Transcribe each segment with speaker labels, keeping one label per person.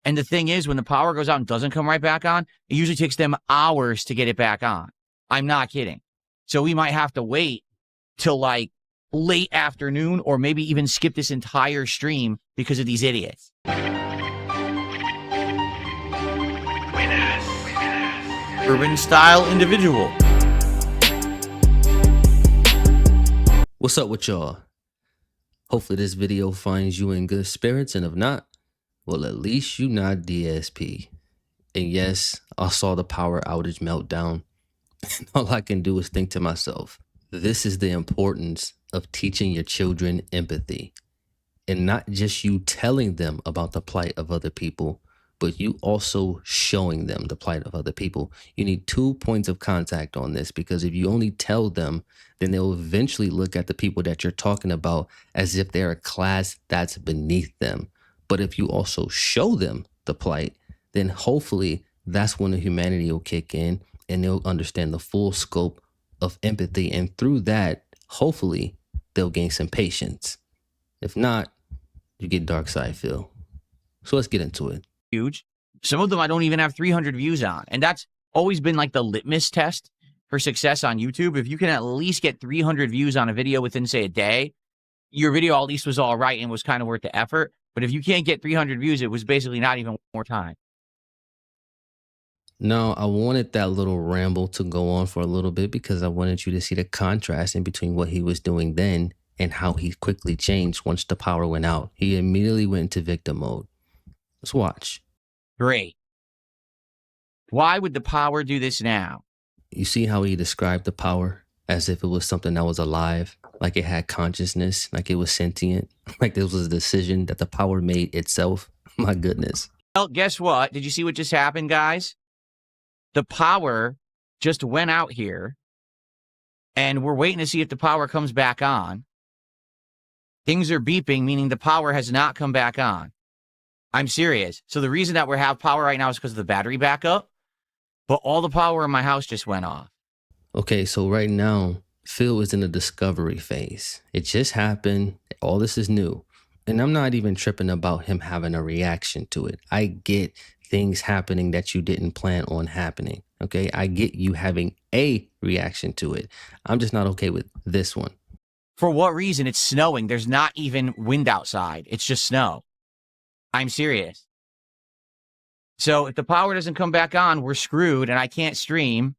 Speaker 1: And the thing is, when the power goes out and doesn't come right back on, it usually takes them hours to get it back on. I'm not kidding. So we might have to wait till like late afternoon or maybe even skip this entire stream because of these idiots. Urban style individual.
Speaker 2: What's up with y'all? Hopefully this video finds you in good spirits, and if not, well, at least you not DSP. And yes, I saw the power outage meltdown. All I can do is think to myself, this is the importance of teaching your children empathy. And not just you telling them about the plight of other people, but you also showing them the plight of other people. You need 2 points of contact on this, because if you only tell them, then they'll eventually look at the people that you're talking about as if they're a class that's beneath them. But if you also show them the plight, then hopefully that's when the humanity will kick in and they'll understand the full scope of empathy. And through that, hopefully they'll gain some patience. If not, you get darksydephil. So let's get into it.
Speaker 1: Huge. Some of them I don't even have 300 views on. And that's always been like the litmus test for success on YouTube. If you can at least get 300 views on a video within, say, a day, your video at least was all right and was kind of worth the effort. But if you can't get 300 views, it was basically not even more time.
Speaker 2: No, I wanted that little ramble to go on for a little bit because I wanted you to see the contrast in between what he was doing then and how he quickly changed once the power went out. He immediately went into victim mode. Let's watch.
Speaker 1: Great. Why would the power do this now?
Speaker 2: You see how he described the power as if it was something that was alive, like it had consciousness, like it was sentient, like this was a decision that the power made itself. My goodness.
Speaker 1: Well, guess what? Did you see what just happened, guys? The power just went out here, and we're waiting to see if the power comes back on. Things are beeping, meaning the power has not come back on. I'm serious. So the reason that we have power right now is because of the battery backup, but all the power in my house just went off.
Speaker 2: Okay, so right now, Phil is in the discovery phase. It just happened. All this is new. And I'm not even tripping about him having a reaction to it. I get things happening that you didn't plan on happening. Okay, I get you having a reaction to it. I'm just not okay with this one.
Speaker 1: For what reason? It's snowing. There's not even wind outside. It's just snow. I'm serious. So if the power doesn't come back on, we're screwed and I can't stream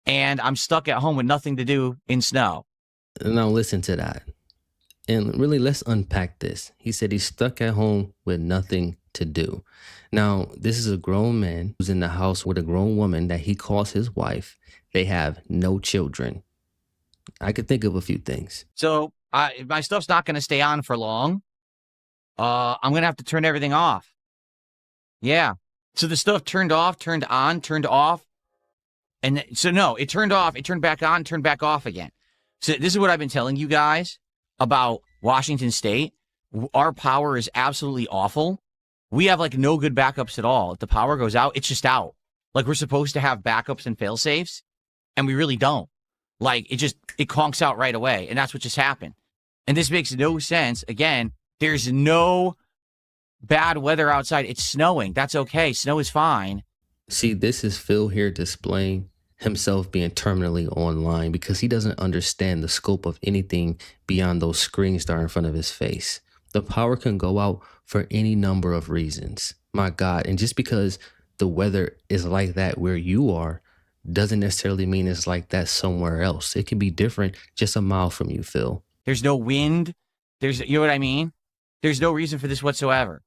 Speaker 1: and I'm stuck at home with nothing to do in snow.
Speaker 2: Now listen to that. And really, let's unpack this. He said he's stuck at home with nothing to do. Now, this is a grown man who's in the house with a grown woman that he calls his wife. They have no children. I could think of a few things.
Speaker 1: So my stuff's not going to stay on for long. I'm going to have to turn everything off. Yeah. So the stuff turned off, turned on, turned off. And so no, it turned off, it turned back on, turned back off again. So this is what I've been telling you guys about Washington State. Our power is absolutely awful. We have like no good backups at all. If the power goes out, it's just out. Like we're supposed to have backups and fail safes, and we really don't. Like it conks out right away. And that's what just happened. And this makes no sense. Again, there's no bad weather outside. It's snowing. That's okay. Snow is fine.
Speaker 2: See, this is Phil here displaying himself being terminally online because he doesn't understand the scope of anything beyond those screens that are in front of his face. The power can go out for any number of reasons. My God. And just because the weather is like that where you are doesn't necessarily mean it's like that somewhere else. It can be different just a mile from you, Phil.
Speaker 1: There's no wind. You know what I mean? There's no reason for this whatsoever.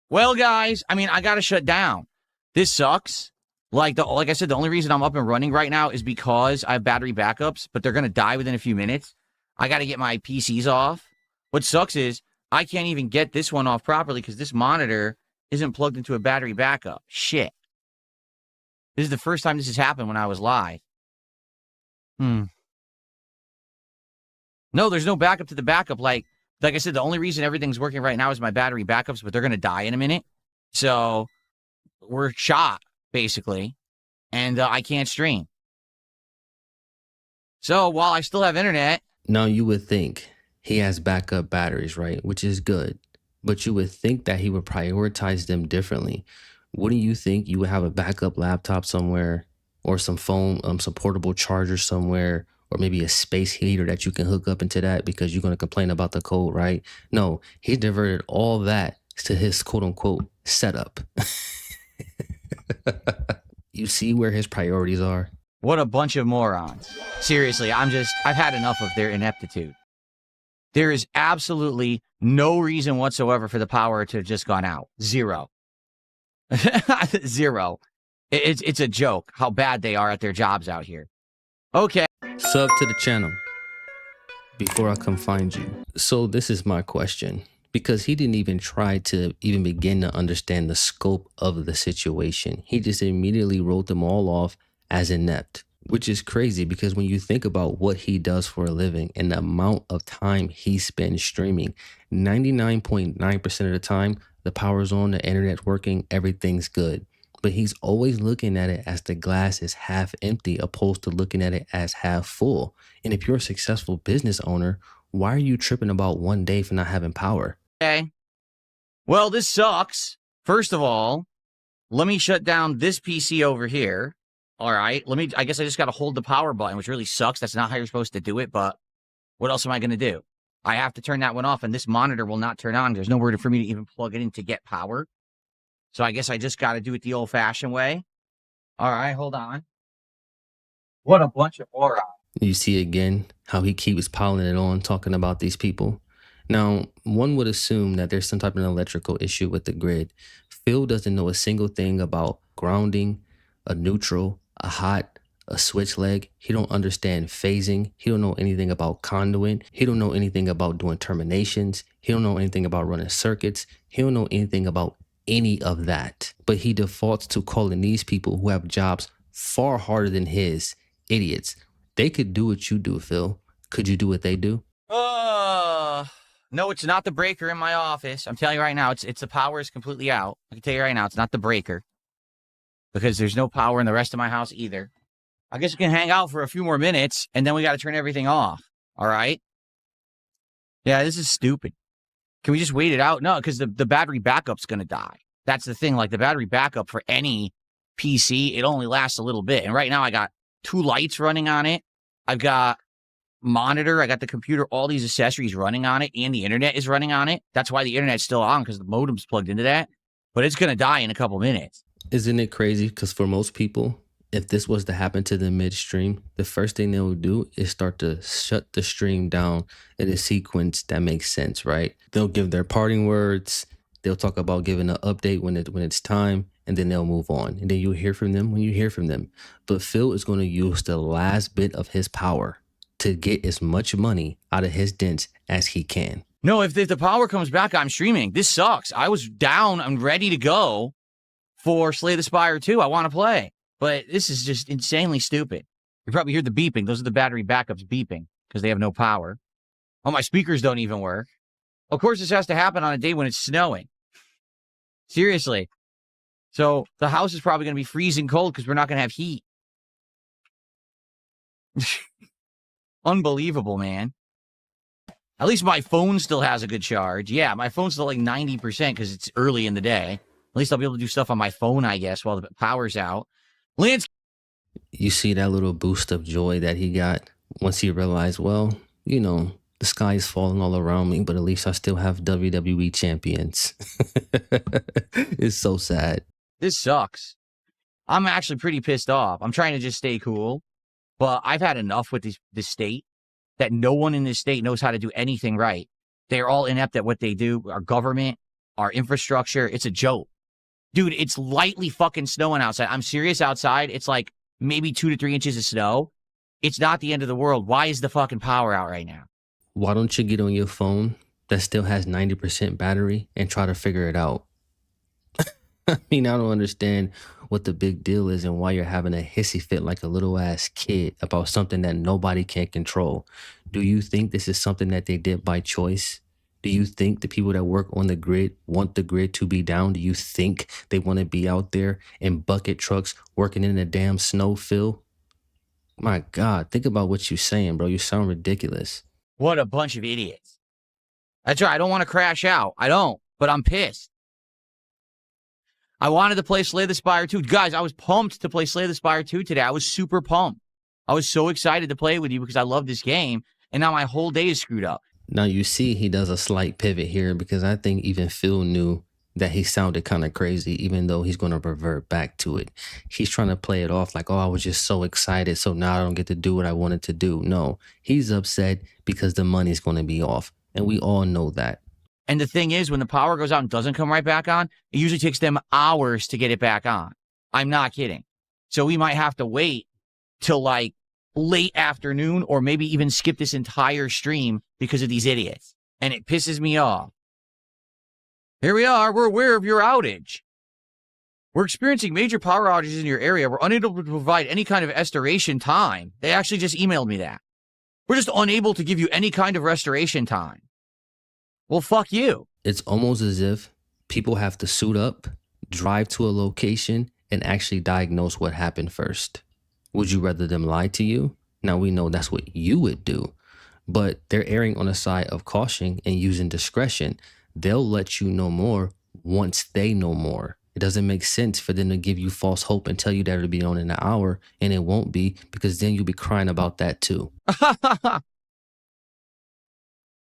Speaker 1: Well, guys, I mean, I got to shut down. This sucks. Like I said, the only reason I'm up and running right now is because I have battery backups, but they're going to die within a few minutes. I got to get my PCs off. What sucks is I can't even get this one off properly because this monitor isn't plugged into a battery backup. Shit. This is the first time this has happened when I was live. No, there's no backup to the backup. Like I said, the only reason everything's working right now is my battery backups, but they're going to die in a minute. So we're shot, basically, and I can't stream. So while I still have internet...
Speaker 2: Now, you would think he has backup batteries, right? Which is good. But you would think that he would prioritize them differently. Wouldn't you think you would have a backup laptop somewhere, or some phone, some portable charger somewhere, or maybe a space heater that you can hook up into that because you're going to complain about the cold, right? No, he diverted all that to his quote unquote setup. You see where his priorities are?
Speaker 1: What a bunch of morons. Seriously, I've had enough of their ineptitude. There is absolutely no reason whatsoever for the power to have just gone out. Zero. Zero. It's a joke how bad they are at their jobs out here. Okay.
Speaker 2: Sub to the channel before I come find you. So this is my question, because he didn't even try to even begin to understand the scope of the situation. He just immediately wrote them all off as inept, which is crazy because when you think about what he does for a living and the amount of time he spends streaming, 99.9% of the time, the power's on, the internet's working, everything's good. But he's always looking at it as the glass is half empty opposed to looking at it as half full. And if you're a successful business owner, why are you tripping about one day for not having power?
Speaker 1: Okay. Well, this sucks. First of all, let me shut down this PC over here. All right. I guess I just got to hold the power button, which really sucks. That's not how you're supposed to do it. But what else am I going to do? I have to turn that one off, and this monitor will not turn on. There's nowhere for me to even plug it in to get power. So I guess I just got to do it the old-fashioned way. All right, hold on. What a bunch of morons.
Speaker 2: You see again how he keeps piling it on, talking about these people. Now, one would assume that there's some type of electrical issue with the grid. Phil doesn't know a single thing about grounding, a neutral, a hot, a switch leg. He don't understand phasing. He don't know anything about conduit. He don't know anything about doing terminations. He don't know anything about running circuits. He don't know anything about any of that. But he defaults to calling these people who have jobs far harder than his idiots. They could do what you do, Phil. Could you do what they do?
Speaker 1: No, it's not the breaker in my office. I'm telling you right now, it's the power is completely out. I can tell you right now, it's not the breaker. Because there's no power in the rest of my house either. I guess we can hang out for a few more minutes, and then we got to turn everything off. All right? Yeah, this is stupid. Can we just wait it out? No, because the battery backup's going to die. That's the thing. Like, the battery backup for any PC, it only lasts a little bit. And right now, I got 2 lights running on it. I've got monitor. I got the computer, all these accessories running on it, and the internet is running on it. That's why the internet's still on, because the modem's plugged into that. But it's going to die in a couple minutes.
Speaker 2: Isn't it crazy? Because for most people, if this was to happen to them midstream, the first thing they will do is start to shut the stream down in a sequence that makes sense, right? They'll give their parting words. They'll talk about giving an update when it's time, and then they'll move on. And then you'll hear from them when you hear from them. But Phil is going to use the last bit of his power to get as much money out of his dents as he can.
Speaker 1: No, if the power comes back, I'm streaming. This sucks. I was down. I'm ready to go for Slay the Spire 2. I want to play. But this is just insanely stupid. You probably hear the beeping. Those are the battery backups beeping because they have no power. Oh, my speakers don't even work. Of course, this has to happen on a day when it's snowing. Seriously. So the house is probably going to be freezing cold because we're not going to have heat. Unbelievable, man. At least my phone still has a good charge. Yeah, my phone's still like 90% because it's early in the day. At least I'll be able to do stuff on my phone, I guess, while the power's out. Lance.
Speaker 2: You see that little boost of joy that he got once he realized, well, you know, the sky is falling all around me, but at least I still have WWE champions. It's so sad.
Speaker 1: This sucks. I'm actually pretty pissed off. I'm trying to just stay cool, but I've had enough with this state that no one in this state knows how to do anything right. They're all inept at what they do. Our government, our infrastructure, it's a joke. Dude, it's lightly fucking snowing outside. I'm serious outside. It's like maybe 2 to 3 inches of snow. It's not the end of the world. Why is the fucking power out right now?
Speaker 2: Why don't you get on your phone that still has 90% battery and try to figure it out? I mean, I don't understand what the big deal is and why you're having a hissy fit like a little ass kid about something that nobody can control. Do you think this is something that they did by choice? Do you think the people that work on the grid want the grid to be down? Do you think they want to be out there in bucket trucks working in the damn snow, Phil? My God, think about what you're saying, bro. You sound ridiculous.
Speaker 1: What a bunch of idiots. That's right. I don't want to crash out. I don't. but I'm pissed. I wanted to play Slay the Spire 2. Guys, I was pumped to play Slay the Spire 2 today. I was super pumped. I was so excited to play with you because I love this game, and now my whole day is screwed up.
Speaker 2: Now you see he does a slight pivot here because I think even Phil knew that he sounded kind of crazy, even though he's going to revert back to it. He's trying to play it off like, oh, I was just so excited, so now I don't get to do what I wanted to do. No, he's upset because the money's going to be off, and we all know that.
Speaker 1: And the thing is, when the power goes out and doesn't come right back on, it usually takes them hours to get it back on. I'm not kidding. So we might have to wait till like late afternoon or maybe even skip this entire stream because of these idiots. And it pisses me off. Here we are. We're aware of your outage. We're experiencing major power outages in your area. We're unable to provide any kind of restoration time. They actually just emailed me that. We're just unable to give you any kind of restoration time. Well, fuck you.
Speaker 2: It's almost as if people have to suit up, drive to a location, and actually diagnose what happened first. Would you rather them lie to you? Now we know that's what you would do, but they're erring on the side of caution and using discretion. They'll let you know more once they know more. It doesn't make sense for them to give you false hope and tell you that it'll be on in an hour, and it won't be, because then you'll be crying about that too.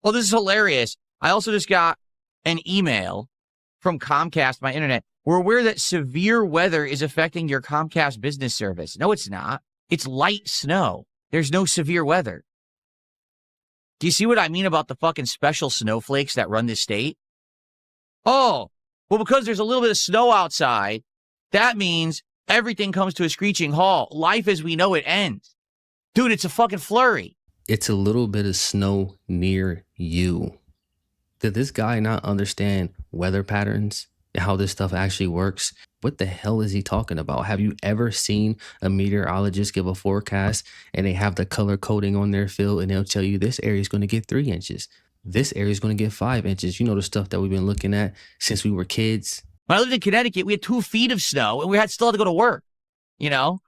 Speaker 1: Well, this is hilarious. I also just got an email from Comcast, my internet. We're aware that severe weather is affecting your Comcast business service. No, it's not. It's light snow. There's no severe weather. Do you see what I mean about the fucking special snowflakes that run this state? Oh, well, because there's a little bit of snow outside, that means everything comes to a screeching halt. Life as we know it ends. Dude, it's a fucking flurry.
Speaker 2: It's a little bit of snow near you. Did this guy not understand weather patterns and how this stuff actually works? What the hell is he talking about? Have you ever seen a meteorologist give a forecast and they have the color coding on their field and they'll tell you this area is going to get 3 inches. This area is going to get 5 inches. You know, the stuff that we've been looking at since we were kids.
Speaker 1: When I lived in Connecticut, we had 2 feet of snow and we still had to go to work, you know?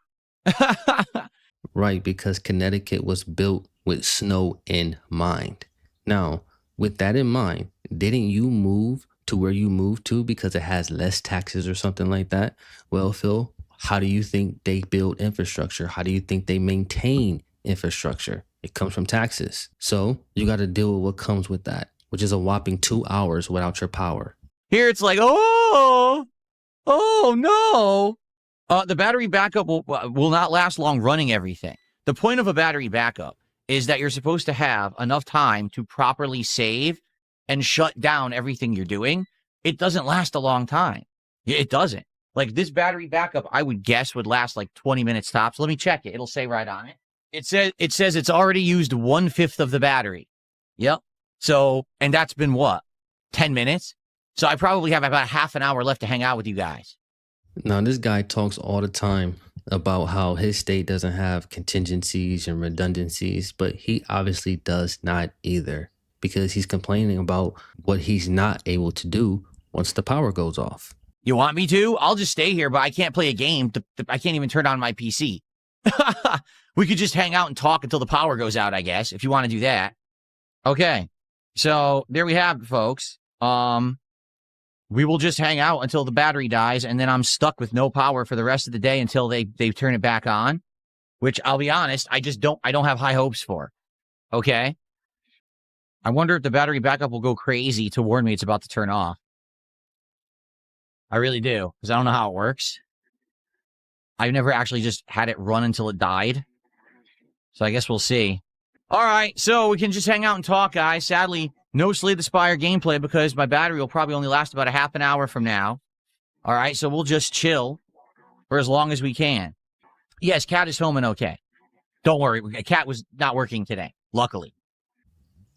Speaker 2: Right, because Connecticut was built with snow in mind. Now, with that in mind, didn't you move to where you moved to because it has less taxes or something like that? Well, Phil, how do you think they build infrastructure? How do you think they maintain infrastructure? It comes from taxes. So you got to deal with what comes with that, which is a whopping 2 hours without your power.
Speaker 1: Here it's like, oh no. The battery backup will not last long running everything. The point of a battery backup is that you're supposed to have enough time to properly save and shut down everything you're doing. It doesn't last a long time. It doesn't. Like this battery backup, I would guess would last like 20 minutes tops. Let me check it. It'll say right on it. It says it's already used 1/5 of the battery. Yep. So, and that's been what? 10 minutes? So I probably have about half an hour left to hang out with you guys.
Speaker 2: Now, this guy talks all the time about how his state doesn't have contingencies and redundancies, but he obviously does not either, because he's complaining about what he's not able to do once the power goes off.
Speaker 1: You want me to? I'll just stay here, but I can't play a game. I can't even turn on my PC. We could just hang out and talk until the power goes out, I guess, if you want to do that. Okay. So there we have it, folks. We will just hang out until the battery dies, and then I'm stuck with no power for the rest of the day until they turn it back on, which I'll be honest, I don't have high hopes for. Okay? I wonder if the battery backup will go crazy to warn me it's about to turn off. I really do, because I don't know how it works. I've never actually just had it run until it died. So I guess we'll see. All right, so we can just hang out and talk, guys. Sadly, no Slay the Spire gameplay because my battery will probably only last about a half an hour from now. All right, so we'll just chill for as long as we can. Yes, Cat is home and okay. Don't worry, Cat was not working today, luckily.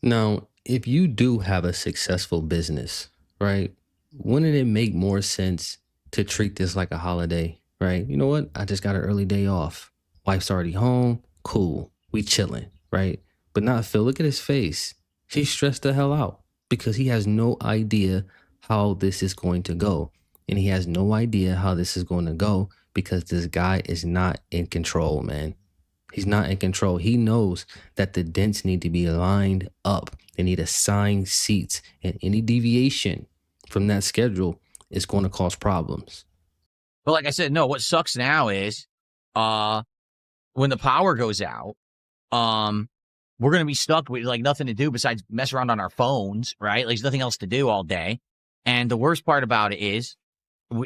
Speaker 2: Now, if you do have a successful business, right, wouldn't it make more sense to treat this like a holiday, right? You know what? I just got an early day off. Wife's already home. Cool. We chilling, right? But not Phil. Look at his face. He's stressed the hell out because he has no idea how this is going to go. And he has no idea how this is going to go because this guy is not in control, man. He's not in control. He knows that the dents need to be lined up. They need assigned seats, and any deviation from that schedule, it's going to cause problems.
Speaker 1: But like I said, no, what sucks now is when the power goes out, we're going to be stuck with like nothing to do besides mess around on our phones, right? Like there's nothing else to do all day. And the worst part about it is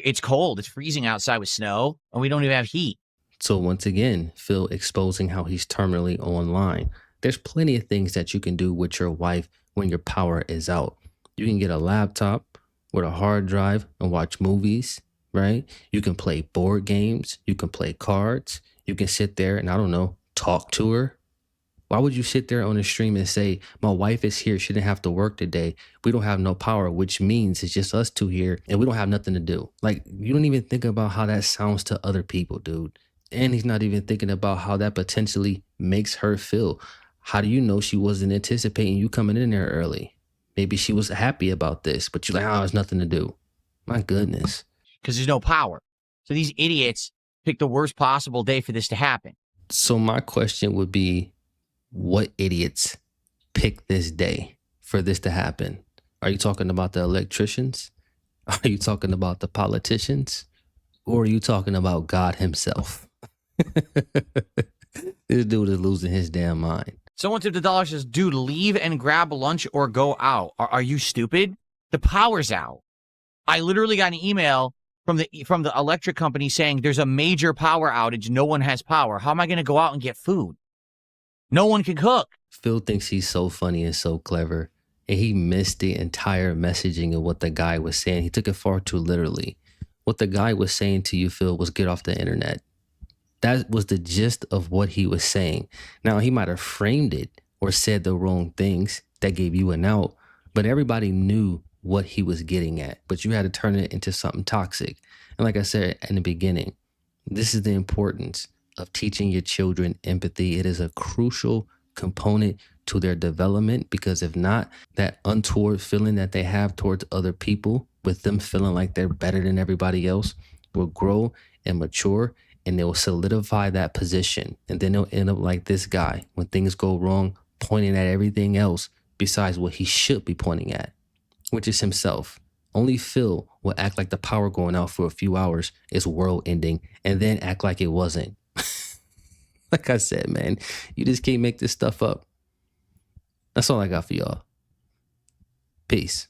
Speaker 1: it's cold. It's freezing outside with snow and we don't even have heat.
Speaker 2: So once again, Phil exposing how he's terminally online. There's plenty of things that you can do with your wife when your power is out. You can get a laptop with a hard drive and watch movies, right? You can play board games. You can play cards. You can sit there and, I don't know, talk to her. Why would you sit there on the stream and say, my wife is here, she didn't have to work today, we don't have no power, which means it's just us two here and we don't have nothing to do? Like, you don't even think about how that sounds to other people, dude. And he's not even thinking about how that potentially makes her feel. How do you know she wasn't anticipating you coming in there early? Maybe she was happy about this, but you're like, oh, there's nothing to do. My goodness.
Speaker 1: Because there's no power. So these idiots picked the worst possible day for this to happen.
Speaker 2: So my question would be, what idiots picked this day for this to happen? Are you talking about the electricians? Are you talking about the politicians? Or are you talking about God himself? This dude is losing his damn mind.
Speaker 1: Someone tipped $1 says, dude, leave and grab lunch or go out. Are you stupid? The power's out. I literally got an email from the electric company saying there's a major power outage. No one has power. How am I going to go out and get food? No one can cook.
Speaker 2: Phil thinks he's so funny and so clever, and he missed the entire messaging of what the guy was saying. He took it far too literally. What the guy was saying to you, Phil, was get off the internet. That was the gist of what he was saying. Now, he might have framed it or said the wrong things that gave you an out, but everybody knew what he was getting at. But you had to turn it into something toxic. And like I said in the beginning, this is the importance of teaching your children empathy. It is a crucial component to their development, because if not, that untoward feeling that they have towards other people, with them feeling like they're better than everybody else, will grow and mature, and they will solidify that position. And then they'll end up like this guy when things go wrong, pointing at everything else besides what he should be pointing at, which is himself. Only Phil will act like the power going out for a few hours is world ending, and then act like it wasn't. Like I said, man, you just can't make this stuff up. That's all I got for y'all. Peace.